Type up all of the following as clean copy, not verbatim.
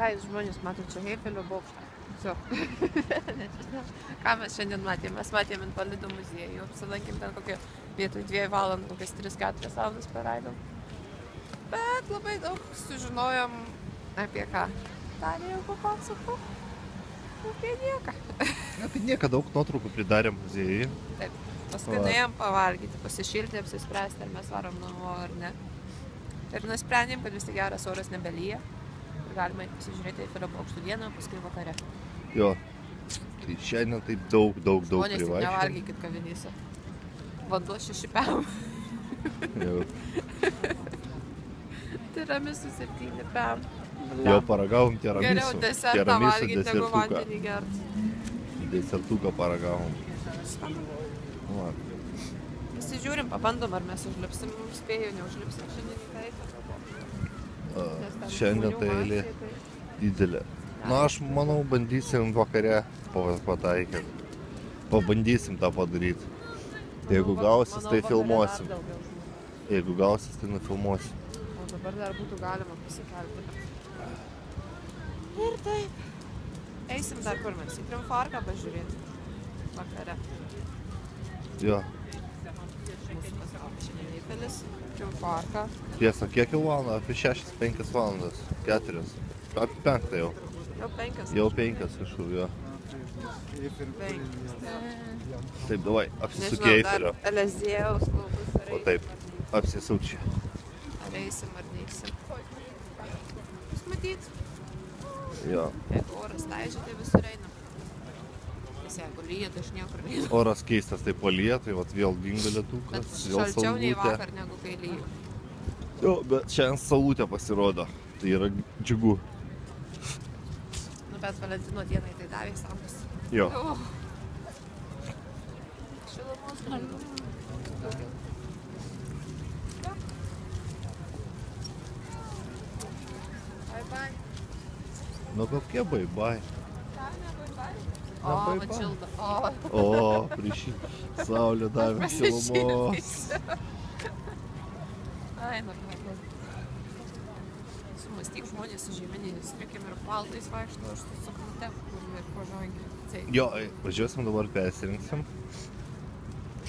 Ką jūs žmonės matot čia Eifelio bokštą? Все. Ką mes šiandien matėm? Mes matėm Invalidų muziejų. Apsilankėm ten kokią vietoj 2 valandų, kokias 3-4 valandas praleidom. Bet labai daug sužinojom apie ką. Dalį jau papasakau. Apie nieką. Apie nieką daug nuotraukų pridarėm muziejui. Taip. Paskui nuėjom pavalgyti, pasišilti, apsispręsti, ar mes varom namo ar ne. Ir nusprendėm, kad vis tik geras oras nebelyja. Ir galima pasižiūrėti Eifelio bokštų dieną, paskui vakare. Jo. Tai šiandien taip daug Žmonės tik privaikščiom. nevalgykit kavinėse. Vanduo 6 pem. Jau. Tiramisu 7 pem. Jau paragavom tiramisu. Geriau desertą valgyti, negu vandenį gerti. Desertuką paragavom. Va. Pasižiūrim, pabandom, ar mes užlipsim. Spėju, neužlipsim šiandien į tą Eifelio bokštą. Šiandien tai eilė didelė. Na, aš manau, bandysim vakare pataikyti. Pabandysim tą padaryti. Jeigu gausis, tai filmuosim. Jeigu gausis, tai nufilmuosim. O dabar dar būtų galima pasikelti. Ir taip. Eisim dar kur mes, į Triumfo arką pažiūrėti. Vakare. Jo. Mūsų pasaulis šiandien Eifelis, Triumfo arka. Tiesa, kiek jau valandą? Apie 6-5 valandas. 4. Apie 5 jau. Jau 5. Jau 5 kažkur, jo. 5. Taip, davai, apsisukė Eifelio. Eliziejaus laukus ar O taip, apsisuk čia. Ar eisim ar neeisim. Jūs matyt. Jo. Jeigu oras leidžia, tai visur einam. Nes jeigu lyja, tai aš niekur neinu. Oras keistas, tai palyja, tai vat vėl dingo Bet lietukas, vėl šalčiau nei saulutė. vakar, negu kai lyja. Jo, bet šiandien saulutė pasirodo. Tai yra džiugu. Nu, bet Valentino dienai tai davė saulės. Jo. Šilumos daugiau. Bye bye. Nu kokie baibai. O, bye va bye. šildo. O, prišyt. Saulė davė šilumos. Ai, normalu. Sumastyk žmonės su žieminiais striukėm ir paltais vaikšto, aš su suknute, kur ir pažangiai. Jo, važiuosim dabar persirinksim,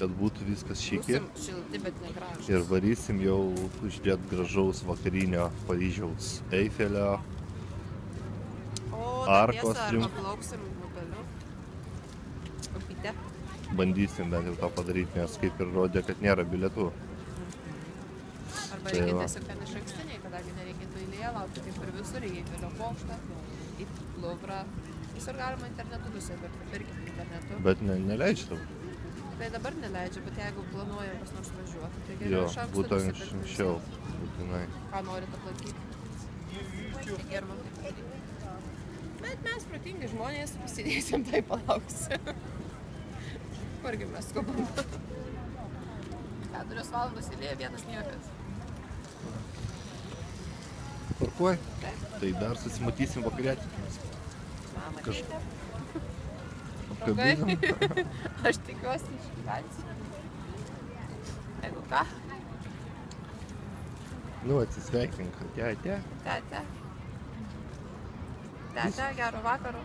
kad būtų viskas šiki. Būsim šilti, bet negražus. Ir varysim jau žiūrėt gražaus vakarinio Paryžiaus Eifelio. O, Arkos tiesa, link. arba plauksim upeliu. Upyte. Bandysim bent jau tą padaryti, nes kaip ir rodė, kad nėra bilietų. Arba Tai reikia va. tiesiog ten išankstiniai, kadangi nereikėtų eilėje laukti, kaip ir visur, į Eifelio bokštą, į Luvrą. Visur galima internetu nusipirkti, pirkit internetu. Bet neleidžia tau. Tai dabar neleidžia, bet jeigu planuoja kas nors važiuoti, tai geriau Jo, iš anksto būtų nusipirkti anksčiau. visą, Būtinai. ką norit aplankyti. Tai germa taip padaryti. Bet mes protingi žmonės, pasidėsim, tai palauksim. Kurgi mes skubam. 4 valandos eilėje, vienas niekas. Tvarkoj? Taip. Tai dar susimatysim vakarėti. Mama, Kaž- teikia. Apkabinam. Aš tikiuosi išgyvensiu. Jeigu ką, Nu, atsisveikink. Ate. tete. Tete, gero vakaro.